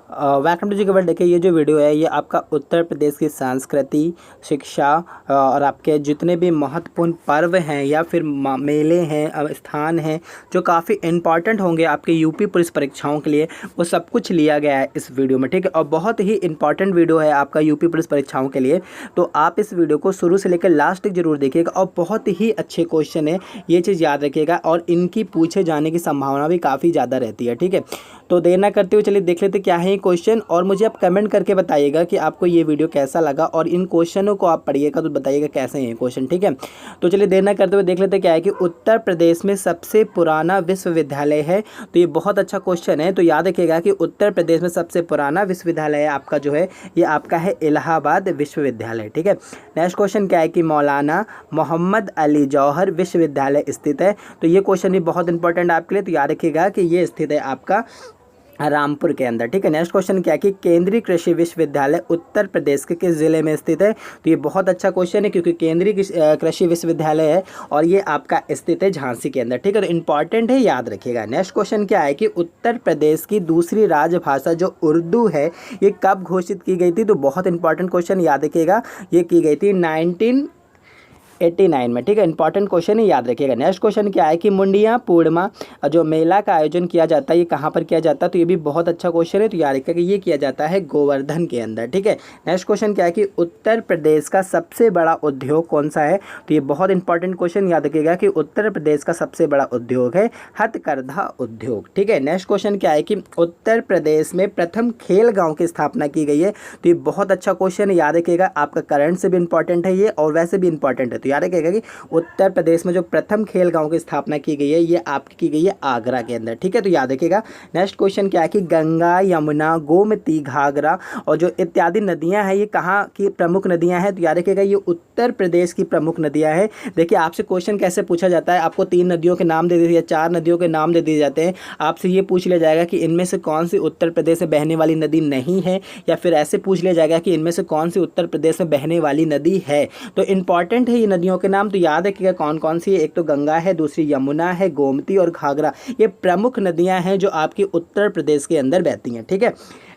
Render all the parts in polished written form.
Welcome to जी केवल। देखिए ये जो वीडियो है ये आपका उत्तर प्रदेश की संस्कृति, शिक्षा और आपके जितने भी महत्वपूर्ण पर्व हैं या फिर मेले हैं, स्थान हैं जो काफ़ी इम्पॉर्टेंट होंगे आपके यूपी पुलिस परीक्षाओं के लिए, वो सब कुछ लिया गया है इस वीडियो में। ठीक है, और बहुत ही इंपॉर्टेंट वीडियो है आपका यूपी पुलिस परीक्षाओं के लिए। तो आप इस वीडियो को शुरू से लेकर लास्ट तक जरूर देखिएगा और बहुत ही अच्छे क्वेश्चन है, ये चीज़ याद रखिएगा और इनकी पूछे जाने की संभावना भी काफ़ी ज़्यादा रहती है। ठीक है, तो देर ना करते हुए चलिए देख लेते क्या है ये क्वेश्चन, और मुझे आप कमेंट करके बताइएगा कि आपको ये वीडियो कैसा लगा और इन क्वेश्चनों को आप पढ़िएगा तो बताइएगा कैसे हैं ये क्वेश्चन। ठीक है, तो चलिए देर ना करते हुए देख लेते क्या है कि उत्तर प्रदेश में सबसे पुराना विश्वविद्यालय है। तो ये बहुत अच्छा क्वेश्चन है, तो याद रखिएगा कि उत्तर प्रदेश में सबसे पुराना विश्वविद्यालय आपका जो है ये आपका है इलाहाबाद विश्वविद्यालय। ठीक है, नेक्स्ट क्वेश्चन क्या है कि मौलाना मोहम्मद अली जौहर विश्वविद्यालय स्थित है। तो ये क्वेश्चन भी बहुत इंपॉर्टेंट आपके लिए, तो याद रखिएगा कि ये स्थित है आपका रामपुर के अंदर। ठीक है, नेक्स्ट क्वेश्चन क्या है कि केंद्रीय कृषि विश्वविद्यालय उत्तर प्रदेश के किस जिले में स्थित है। तो ये बहुत अच्छा क्वेश्चन है क्योंकि केंद्रीय कृषि विश्वविद्यालय है और ये आपका स्थित है झांसी के अंदर। ठीक है, तो इंपॉर्टेंट है, याद रखिएगा। नेक्स्ट क्वेश्चन क्या है कि उत्तर प्रदेश की दूसरी राजभाषा जो उर्दू है ये कब घोषित की गई थी। तो बहुत इंपॉर्टेंट क्वेश्चन, याद रखिएगा, ये की गई थी 1989 में। ठीक है, इंपॉर्टेंट क्वेश्चन है, याद रखिएगा। नेक्स्ट क्वेश्चन क्या है कि मुंडिया पूर्णिमा जो मेला का आयोजन किया जाता है ये कहाँ पर किया जाता है। तो ये भी बहुत अच्छा क्वेश्चन है, तो याद रखिएगा ये किया जाता है गोवर्धन के अंदर। ठीक है, नेक्स्ट क्वेश्चन क्या है कि उत्तर प्रदेश का सबसे बड़ा उद्योग कौन सा है। तो ये बहुत इंपॉर्टेंट क्वेश्चन, याद रखिएगा कि उत्तर प्रदेश का सबसे बड़ा उद्योग है हथकरघा उद्योग। ठीक है, नेक्स्ट क्वेश्चन क्या है कि उत्तर प्रदेश में प्रथम खेल गाँव की स्थापना की गई है। तो ये बहुत अच्छा क्वेश्चन है, याद रखिएगा, आपका करंट से भी इंपॉर्टेंट है ये और वैसे भी इंपॉर्टेंट है। तो याद रखिएगा कि उत्तर प्रदेश में जो प्रथम खेल गांव की स्थापना की गई है ये आपकी की गई है आगरा के अंदर। ठीक है, तो याद रखिएगा। नेक्स्ट क्वेश्चन क्या है कि गंगा, यमुना, गोमती, घाघरा और जो इत्यादि नदियां हैं ये कहाँ की प्रमुख नदियां हैं। तो याद रखिएगा ये उत्तर प्रदेश की प्रमुख नदियां हैं। देखिए आपसे क्वेश्चन कैसे पूछा जाता है, आपको 3 नदियों के नाम दे दिए या 4 नदियों के नाम दे दिए जाते हैं, आपसे ये पूछ लिया जाएगा कि इनमें से कौन सी उत्तर प्रदेश में बहने वाली नदी नहीं है, या फिर ऐसे पूछ लिया जाएगा कि इनमें से कौन सी उत्तर प्रदेश में बहने वाली नदी है। तो इंपॉर्टेंट है ये नदियों के नाम, तो याद रखिएगा कौन कौन सी है। एक तो गंगा है, दूसरी यमुना है, गोमती और घाघरा, ये प्रमुख नदियां हैं जो आपकी उत्तर प्रदेश के अंदर बहती हैं। ठीक है,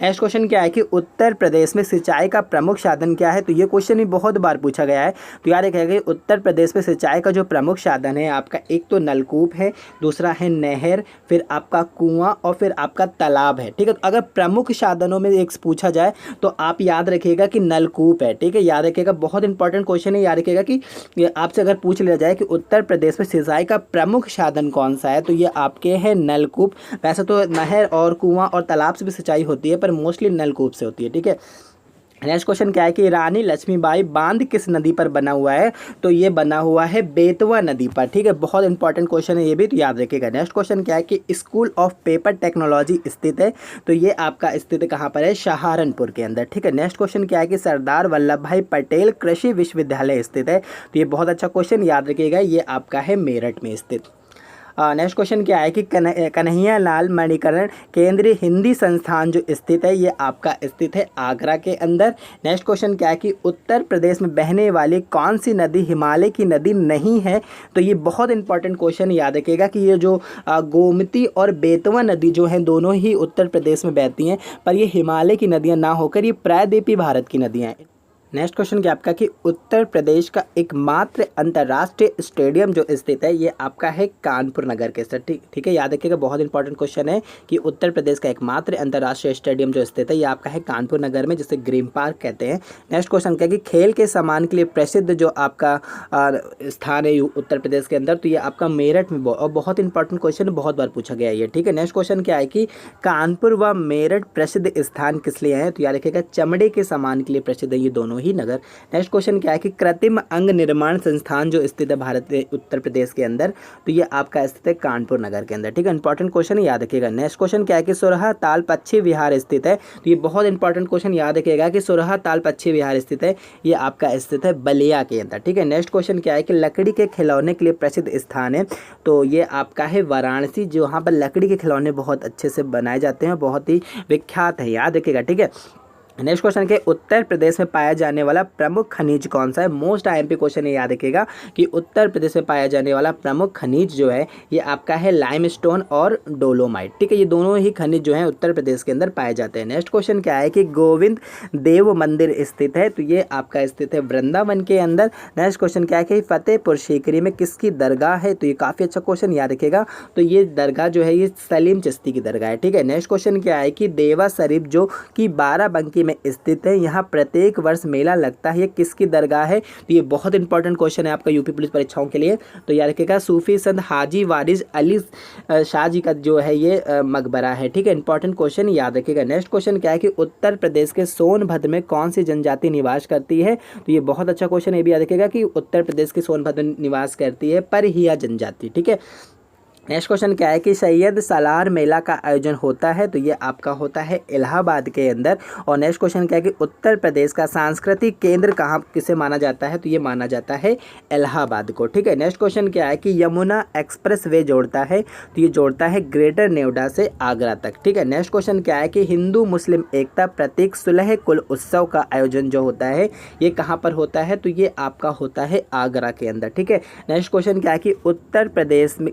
नेक्स्ट क्वेश्चन क्या है कि उत्तर प्रदेश में सिंचाई का प्रमुख साधन क्या है। तो ये क्वेश्चन भी बहुत बार पूछा गया है, तो याद रखिएगा कि उत्तर प्रदेश में सिंचाई का जो प्रमुख साधन है आपका एक तो नलकूप है, दूसरा है नहर, फिर आपका कुआं और फिर आपका तालाब है। ठीक है, तो अगर प्रमुख साधनों में एक पूछा जाए तो आप याद रखिएगा कि नलकूप है। ठीक है, याद रखिएगा, बहुत इंपॉर्टेंट क्वेश्चन है। याद रखिएगा कि आपसे अगर पूछ लिया जाए कि उत्तर प्रदेश में सिंचाई का प्रमुख साधन कौन सा है तो ये आपके हैं नलकूप। वैसे तो नहर और कुआं और तालाब से भी सिंचाई होती है पर मोस्टली नलकूप से होती है। ठीक है, नेक्स्ट क्वेश्चन क्या है कि रानी लक्ष्मीबाई बांध किस नदी पर बना हुआ है। तो ये बना हुआ है बेतवा नदी पर। ठीक है, बहुत इंपॉर्टेंट क्वेश्चन है ये भी, तो याद रखिएगा। नेक्स्ट क्वेश्चन क्या है कि स्कूल ऑफ पेपर टेक्नोलॉजी स्थित है। तो ये आपका स्थित कहाँ पर है, सहारनपुर के अंदर। ठीक है, नेक्स्ट क्वेश्चन क्या है कि सरदार वल्लभ भाई पटेल कृषि विश्वविद्यालय स्थित है। तो ये बहुत अच्छा क्वेश्चन, याद रखिएगा, ये आपका है मेरठ में स्थित। नेक्स्ट क्वेश्चन क्या है कि कन्हैया लाल मणिकरण केंद्रीय हिंदी संस्थान जो स्थित है ये आपका स्थित है आगरा के अंदर। नेक्स्ट क्वेश्चन क्या है कि उत्तर प्रदेश में बहने वाली कौन सी नदी हिमालय की नदी नहीं है। तो ये बहुत इंपॉर्टेंट क्वेश्चन, याद रखिएगा कि ये जो गोमती और बेतवा नदी जो हैं दोनों ही उत्तर प्रदेश में बहती हैं, पर ये हिमालय की नदियाँ ना होकर ये प्रायद्वीपीय भारत की नदियाँ हैं। नेक्स्ट क्वेश्चन क्या आपका कि उत्तर प्रदेश का एकमात्र अंतर्राष्ट्रीय स्टेडियम जो स्थित है ये आपका है कानपुर नगर के सर। ठीक है, याद रखिएगा, बहुत इंपॉर्टेंट क्वेश्चन है कि उत्तर प्रदेश का एकमात्र अंतर्राष्ट्रीय स्टेडियम जो स्थित है ये आपका है कानपुर नगर में, जिसे ग्रीन पार्क कहते हैं। नेक्स्ट क्वेश्चन क्या है कि खेल के सामान के लिए प्रसिद्ध जो आपका स्थान है उत्तर प्रदेश के अंदर, तो ये आपका मेरठ में, और बहुत इंपॉर्टेंट क्वेश्चन, बहुत बार पूछा गया है ये। ठीक है, नेक्स्ट क्वेश्चन क्या है कि कानपुर व मेरठ प्रसिद्ध स्थान किस लिए हैं। तो याद रखिएगा चमड़े के सामान के लिए प्रसिद्ध है ये दोनों ही नगर। नेक्स्ट क्वेश्चन क्या है कि कृत्रिम अंग निर्माण संस्थान जो स्थित है भारत के उत्तर प्रदेश के अंदर, तो ये आपका स्थित है कानपुर नगर के अंदर। ठीक है, इंपॉर्टेंट क्वेश्चन, याद रखिएगा। नेक्स्ट क्वेश्चन क्या है कि सोरहा ताल पक्षी विहार स्थित है। तो ये बहुत इंपॉर्टेंट क्वेश्चन, याद रखिएगा कि सोरहा ताल पक्षी विहार स्थित है, ये आपका स्थित है बलिया के अंदर। ठीक है, नेक्स्ट क्वेश्चन क्या है कि लकड़ी के खिलौने के लिए प्रसिद्ध स्थान है। तो ये आपका है वाराणसी, जो वहाँ पर लकड़ी के खिलौने बहुत अच्छे से बनाए जाते हैं, बहुत ही विख्यात है, याद रखिएगा। ठीक है, नेक्स्ट क्वेश्चन के उत्तर प्रदेश में पाया जाने वाला प्रमुख खनिज कौन सा है। मोस्ट आईएमपी क्वेश्चन है, याद रखिएगा कि उत्तर प्रदेश में पाया जाने वाला प्रमुख खनिज जो है ये आपका है लाइमस्टोन और डोलोमाइट। ठीक है, ये दोनों ही खनिज जो है उत्तर प्रदेश के अंदर पाए जाते हैं। नेक्स्ट क्वेश्चन क्या है कि गोविंद देव मंदिर स्थित है, तो ये आपका स्थित है वृंदावन के अंदर। नेक्स्ट क्वेश्चन क्या है कि फतेहपुर सीकरी में किसकी दरगाह है, तो ये काफ़ी अच्छा क्वेश्चन, याद रखिएगा। तो ये दरगाह जो है ये सलीम चिश्ती की दरगाह है। ठीक है, नेक्स्ट क्वेश्चन क्या है कि देवा शरीफ जो कि बाराबंकी में स्थित है, यहाँ प्रत्येक वर्ष मेला लगता है, ये किसकी दरगाह है। तो ये बहुत इंपॉर्टेंट क्वेश्चन है आपका यूपी पुलिस परीक्षाओं के लिए। तो याद रखिएगा सूफी संत हाजी वारिस अली शाह जी का जो है ये मकबरा है। ठीक है, इंपॉर्टेंट क्वेश्चन, याद रखिएगा। नेक्स्ट क्वेश्चन क्या है कि उत्तर प्रदेश के सोनभद्र में कौन सी जनजाति निवास करती है, तो ये बहुत अच्छा क्वेश्चन है, ये भी याद रखिएगा कि उत्तर प्रदेश के सोनभद्र में निवास करती है परहिया जनजाति। ठीक है, नेक्स्ट क्वेश्चन क्या है कि सैयद सालार मेला का आयोजन होता है, तो ये आपका होता है इलाहाबाद के अंदर। और नेक्स्ट क्वेश्चन क्या है कि उत्तर प्रदेश का सांस्कृतिक केंद्र कहाँ किसे माना जाता है, तो ये माना जाता है इलाहाबाद को। ठीक है, नेक्स्ट क्वेश्चन क्या है कि यमुना एक्सप्रेस वे जोड़ता है, तो ये जोड़ता है ग्रेटर नोएडा से आगरा तक। ठीक है, नेक्स्ट क्वेश्चन क्या है कि हिंदू मुस्लिम एकता प्रतीक सुलह कुल उत्सव का आयोजन जो होता है ये कहाँ पर होता है, तो ये आपका होता है आगरा के अंदर। ठीक है, नेक्स्ट क्वेश्चन क्या है कि उत्तर प्रदेश में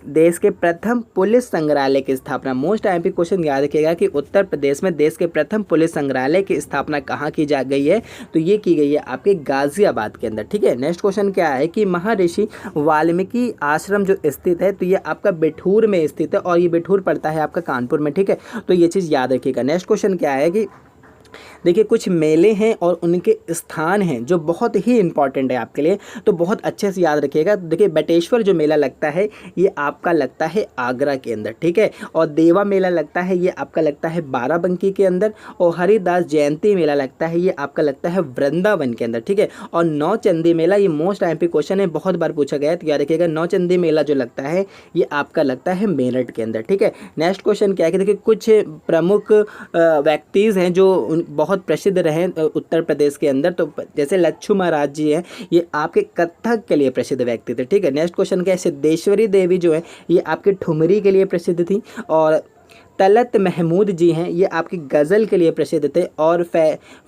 देश के प्रथम पुलिस संग्रहालय की स्थापना। मोस्ट आईएमपी क्वेश्चन, याद रखिएगा कि उत्तर प्रदेश में देश के प्रथम पुलिस संग्रहालय की स्थापना कहाँ की जा गई है, तो ये की गई है आपके गाजियाबाद के अंदर। ठीक है, नेक्स्ट क्वेश्चन क्या है कि महर्षि वाल्मीकि आश्रम जो स्थित है, तो ये आपका बिठूर में स्थित है, और ये बिठूर पड़ता है आपका कानपुर में। ठीक है, तो ये चीज़ याद रखिएगा। नेक्स्ट क्वेश्चन क्या है कि देखिए कुछ मेले हैं और उनके स्थान हैं जो बहुत ही इंपॉर्टेंट है आपके लिए, तो बहुत अच्छे से याद रखिएगा। देखिए बटेश्वर जो मेला लगता है ये आपका लगता है आगरा के अंदर। ठीक है, और देवा मेला लगता है ये आपका लगता है बाराबंकी के अंदर, और हरिदास जयंती मेला लगता है ये आपका लगता है वृंदावन के अंदर। ठीक है, और नौचंदी मेला, ये मोस्ट आईएमपी क्वेश्चन है, बहुत बार पूछा गया है, तो याद रखिएगा नौचंदी मेला जो लगता है ये आपका लगता है मेरठ के अंदर। ठीक है, नेक्स्ट क्वेश्चन क्या है कि देखिए कुछ प्रमुख व्यक्तिज हैं जो बहुत प्रसिद्ध रहे उत्तर प्रदेश के अंदर, तो जैसे लच्छू महाराज जी हैं ये आपके कथक के लिए प्रसिद्ध व्यक्ति थे। ठीक है, नेक्स्ट क्वेश्चन क्या है, सिद्धेश्वरी देवी जो है ये आपके ठुमरी के लिए प्रसिद्ध थी, और तलत महमूद जी हैं ये आपकी गज़ल के लिए प्रसिद्ध थे, और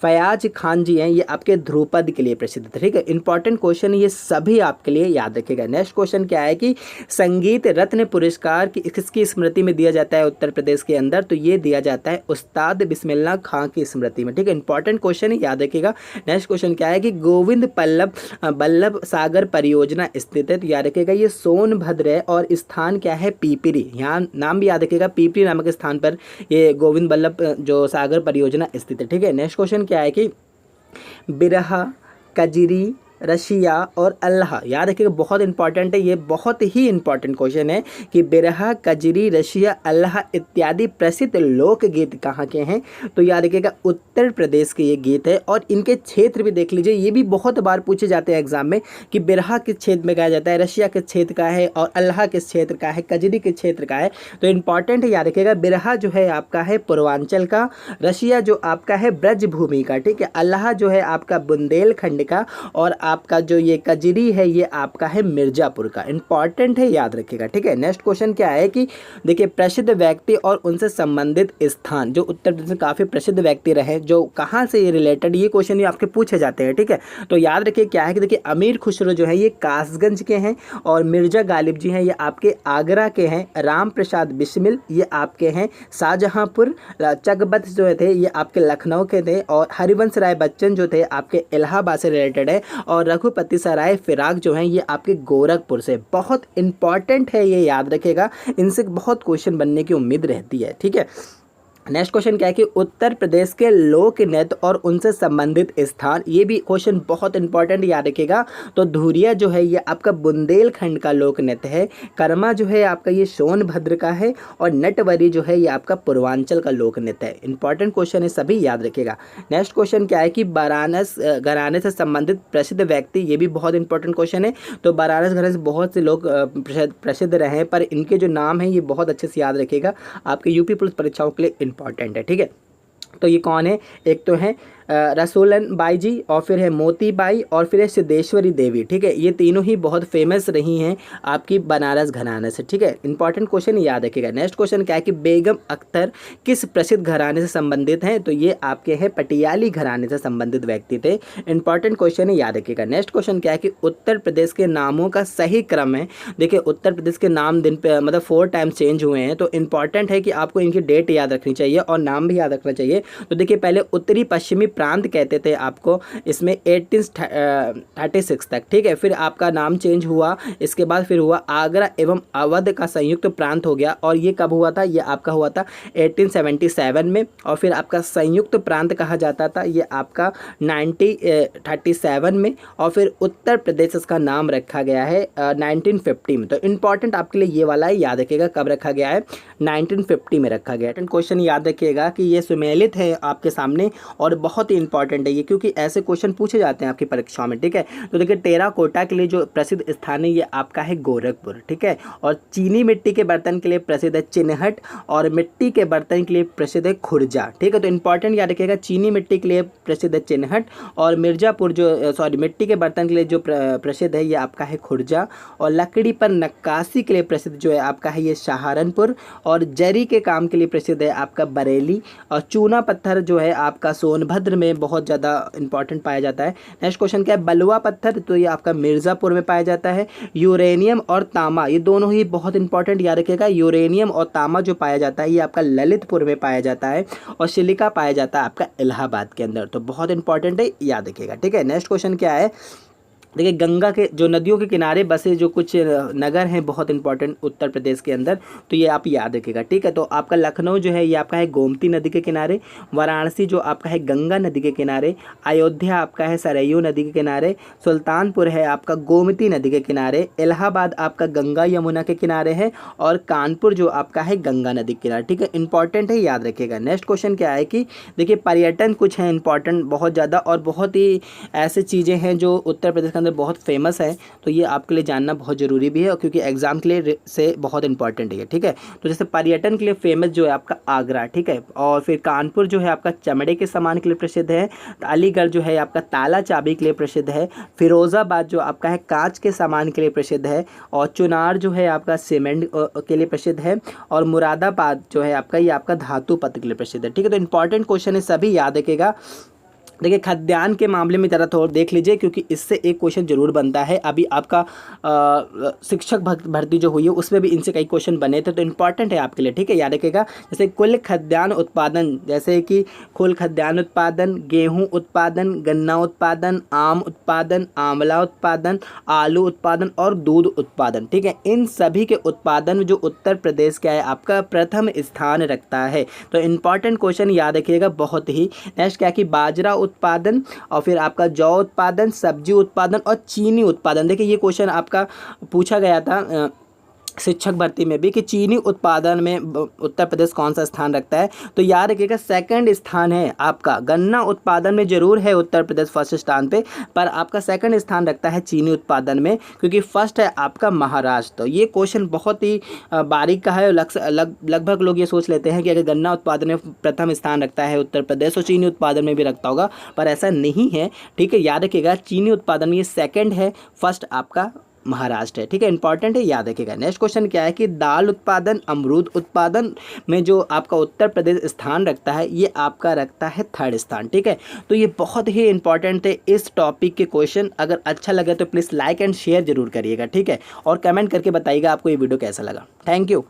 फयाज खान जी हैं ये आपके ध्रुपद के लिए प्रसिद्ध थे। ठीक है, इंपॉर्टेंट क्वेश्चन ये सभी आपके लिए याद रखिएगा। नेक्स्ट क्वेश्चन क्या है कि संगीत रत्न पुरस्कार किसकी स्मृति में दिया जाता है उत्तर प्रदेश के अंदर, तो ये दिया जाता है उस्ताद बिस्मिल्लाह खां की स्मृति में। ठीक है, इंपॉर्टेंट क्वेश्चन है, याद रखिएगा। नेक्स्ट क्वेश्चन क्या है कि गोविंद बल्लभ सागर परियोजना स्थित है, तो याद रखिएगा ये सोनभद्र है, और स्थान क्या है पीपरी, यहाँ नाम भी याद रखिएगा, पीपरी नामक स्थान पर ये गोविंद बल्लभ जो सागर परियोजना स्थित है। ठीक है, नेक्स्ट क्वेश्चन क्या है कि बिरहा, कजरी, रशिया और अल्लाह, याद रखिएगा बहुत इंपॉर्टेंट है, ये बहुत ही इंपॉर्टेंट क्वेश्चन है कि बिरहा, कजरी, रशिया, अल्लाह इत्यादि प्रसिद्ध लोकगीत कहाँ के हैं, तो याद रखिएगा उत्तर प्रदेश के ये गीत है। और इनके क्षेत्र भी देख लीजिए, ये भी बहुत बार पूछे जाते हैं एग्जाम में कि बिरहा किस क्षेत्र में गाया जाता है, रशिया किस क्षेत्र का है, और अल्लाह किस क्षेत्र का है, कजरी किस क्षेत्र का है, तो इंपॉर्टेंट है, याद रखिएगा। बिरहा जो है आपका है पूर्वांचल का, रशिया जो आपका है ब्रजभूमि का, ठीक है, अल्लाह जो है आपका बुंदेलखंड का, और आपका जो ये कजरी है ये आपका है मिर्जापुर का। इंपॉर्टेंट है, याद रखिएगा। ठीक है, नेक्स्ट क्वेश्चन क्या है कि देखिए प्रसिद्ध व्यक्ति और उनसे संबंधित स्थान, जो उत्तर प्रदेश में काफ़ी प्रसिद्ध व्यक्ति रहे जो कहाँ से ये रिलेटेड, ये क्वेश्चन ये आपके पूछे जाते हैं। ठीक है, तो याद रखिए क्या है कि देखिए अमीर खुसरो जो है ये कासगंज के हैं, और मिर्जा गालिब जी हैं ये आपके आगरा के हैं, राम प्रसाद बिस्मिल ये आपके हैं शाहजहाँपुर, चकबत जो थे ये आपके लखनऊ के थे, और हरिवंश राय बच्चन जो थे आपके इलाहाबाद से रिलेटेड है, और रघुपति सराय फिराक जो हैं ये आपके गोरखपुर से। बहुत इंपॉर्टेंट है, ये याद रखिएगा, इनसे बहुत क्वेश्चन बनने की उम्मीद रहती है। ठीक है, नेक्स्ट क्वेश्चन क्या है कि उत्तर प्रदेश के लोक नृत्य और उनसे संबंधित स्थान, ये भी क्वेश्चन बहुत इंपॉर्टेंट, याद रखिएगा। तो धुरिया जो है ये आपका बुंदेलखंड का लोक नृत्य है, कर्मा जो है आपका ये सोनभद्र का है, और नटवरी जो है ये आपका पूर्वांचल का लोक नृत्य है। इंपॉर्टेंट क्वेश्चन है, सभी याद रखिएगा। नेक्स्ट क्वेश्चन क्या है कि वाराणस घराने से संबंधित प्रसिद्ध व्यक्ति, ये भी बहुत इंपॉर्टेंट क्वेश्चन है। तो वाराणस घराने से बहुत से लोग प्रसिद्ध रहे, पर इनके जो नाम हैं ये बहुत अच्छे से याद रखिएगा, आपके यूपी पुलिस परीक्षाओं के लिए इंपॉर्टेंट है। ठीक है, तो ये कौन है, एक तो है रसूलन बाई जी, और फिर है मोती बाई, और फिर है सिद्धेश्वरी देवी। ठीक है, ये तीनों ही बहुत फेमस रही हैं आपकी बनारस घराने से। ठीक है, इंपॉर्टेंट क्वेश्चन याद रखिएगा। नेक्स्ट क्वेश्चन क्या है कि बेगम अख्तर किस प्रसिद्ध घराने से संबंधित हैं? तो ये आपके हैं पटियाली घराने से संबंधित व्यक्ति थे। इंपॉर्टेंट क्वेश्चन है, याद रखिएगा। नेक्स्ट क्वेश्चन क्या है कि उत्तर प्रदेश के नामों का सही क्रम है। देखिए, उत्तर प्रदेश के नाम दिन पे मतलब 4 टाइम चेंज हुए हैं, तो इंपॉर्टेंट है कि आपको इनकी डेट याद रखनी चाहिए और नाम भी याद रखना चाहिए। तो देखिए, पहले उत्तरी पश्चिमी प्रांत कहते थे आपको, इसमें 1836 तक। ठीक है, फिर आपका नाम चेंज हुआ, इसके बाद फिर हुआ आगरा एवं अवध का संयुक्त प्रांत हो गया, और ये कब हुआ था? ये आपका हुआ था 1877 में। और फिर आपका संयुक्त प्रांत कहा जाता था ये आपका 1937 में, और फिर उत्तर प्रदेश इसका नाम रखा गया है 1950 में। तो इंपॉर्टेंट आपके लिए ये वाला है, याद रखिएगा कब रखा गया है, 1950 में रखा गया है। क्वेश्चन याद रखिएगा कि ये सुमेलित है आपके सामने और बहुत ही इंपॉर्टेंट है ये, क्योंकि ऐसे क्वेश्चन पूछे जाते हैं आपकी परीक्षाओं में। ठीक है, तो देखिए, टेराकोटा के लिए जो प्रसिद्ध स्थान है ये आपका है गोरखपुर। ठीक है, और चीनी मिट्टी के बर्तन के लिए प्रसिद्ध है चिन्हट, और मिट्टी के बर्तन के लिए प्रसिद्ध है खुर्जा। ठीक है, तो इंपॉर्टेंट याद रखिएगा, चीनी मिट्टी के लिए प्रसिद्ध है चिन्हट, और मिर्जापुर जो मिट्टी के बर्तन के लिए जो प्रसिद्ध है ये आपका है खुर्जा, और लकड़ी पर नक्काशी के लिए प्रसिद्ध जो है आपका है ये सहारनपुर, और जरी के काम के लिए प्रसिद्ध है आपका बरेली, और चूना पत्थर जो है आपका सोनभद्र में बहुत ज़्यादा इंपॉर्टेंट पाया जाता है। नेक्स्ट क्वेश्चन क्या है? बलुआ पत्थर, तो ये आपका मिर्ज़ापुर में पाया जाता है। यूरेनियम और तांबा, ये दोनों ही बहुत इंपॉर्टेंट याद रखिएगा। यूरेनियम और तांबा जो पाया जाता है ये आपका ललितपुर में पाया जाता है, और सिलिका पाया जाता है आपका इलाहाबाद के अंदर। तो बहुत इंपॉर्टेंट है, याद रखिएगा। ठीक है, नेक्स्ट क्वेश्चन क्या है? देखिए, गंगा के जो नदियों के किनारे बसे जो कुछ नगर हैं बहुत इंपॉर्टेंट उत्तर प्रदेश के अंदर, तो ये आप याद रखिएगा। ठीक है, तो आपका लखनऊ जो है ये आपका है गोमती नदी के किनारे, वाराणसी जो आपका है गंगा नदी के किनारे, अयोध्या आपका है सरयू नदी के किनारे, सुल्तानपुर है आपका गोमती नदी के किनारे, इलाहाबाद आपका गंगा यमुना के किनारे है, और कानपुर जो आपका है गंगा नदी के किनारे। ठीक है, इंपॉर्टेंट है, याद रखिएगा। नेक्स्ट क्वेश्चन क्या है कि देखिए, पर्यटन कुछ है इंपॉर्टेंट बहुत ज़्यादा, और बहुत ही ऐसे चीज़ें हैं जो उत्तर प्रदेश के बहुत फेमस है, तो ये आपके लिए जानना बहुत ज़रूरी भी है, और क्योंकि एग्जाम के लिए से बहुत इंपॉर्टेंट है। ठीक है, तो जैसे पर्यटन के लिए फेमस जो है आपका आगरा। ठीक है, और फिर कानपुर जो है आपका चमड़े के सामान के लिए प्रसिद्ध है, अलीगढ़ जो है आपका ताला चाबी के लिए प्रसिद्ध है, फिरोज़ाबाद जो आपका है कांच के सामान के लिए प्रसिद्ध है, और चुनार जो है आपका सीमेंट के लिए प्रसिद्ध है, और मुरादाबाद जो है आपका ये आपका धातु पत्र के लिए प्रसिद्ध है। ठीक है, तो इंपॉर्टेंट क्वेश्चन है, सभी याद रखेगा। देखिए, खाद्यान्न के मामले में ज़रा थोड़ा देख लीजिए, क्योंकि इससे एक क्वेश्चन जरूर बनता है। अभी आपका शिक्षक भर्ती जो हुई है उसमें भी इनसे कई क्वेश्चन बने थे, तो इंपॉर्टेंट है आपके लिए। ठीक है, याद रखिएगा। जैसे कुल खाद्यान्न उत्पादन, जैसे कि कुल खाद्यान्न उत्पादन, गेहूं उत्पादन, गन्ना उत्पादन, आम उत्पादन, आंवला उत्पादन, आलू उत्पादन और दूध उत्पादन। ठीक है, इन सभी के उत्पादन में जो उत्तर प्रदेश क्या है आपका प्रथम स्थान रखता है। तो इंपॉर्टेंट क्वेश्चन याद रखिएगा बहुत ही। नेक्स्ट क्या है कि बाजरा उत्पादन, और फिर आपका जौ उत्पादन, सब्जी उत्पादन और चीनी उत्पादन। देखिए, ये क्वेश्चन आपका पूछा गया था शिक्षक भर्ती में भी कि चीनी उत्पादन में उत्तर प्रदेश कौन सा स्थान रखता है। तो याद रखिएगा, सेकंड स्थान है आपका। गन्ना उत्पादन में जरूर है उत्तर प्रदेश फर्स्ट स्थान पे, पर आपका सेकंड स्थान रखता है चीनी उत्पादन में, क्योंकि फर्स्ट है आपका महाराष्ट्र। तो ये क्वेश्चन बहुत ही बारीक का है। लगभग लोग ये सोच लेते हैं कि अगर गन्ना उत्पादन में प्रथम स्थान रखता है उत्तर प्रदेश, तो चीनी उत्पादन में भी रखता होगा, पर ऐसा नहीं है। ठीक है, याद रखिएगा, चीनी उत्पादन में ये सेकेंड है, फर्स्ट आपका महाराष्ट्र है। ठीक है, इंपॉर्टेंट है, याद रखिएगा। नेक्स्ट क्वेश्चन क्या है कि दाल उत्पादन, अमरूद उत्पादन में जो आपका उत्तर प्रदेश स्थान रखता है ये आपका रखता है थर्ड स्थान। ठीक है, तो ये बहुत ही इंपॉर्टेंट है इस टॉपिक के क्वेश्चन। अगर अच्छा लगे तो प्लीज़ लाइक एंड शेयर जरूर करिएगा। ठीक है, और कमेंट करके बताइएगा आपको ये वीडियो कैसा लगा। Thank you.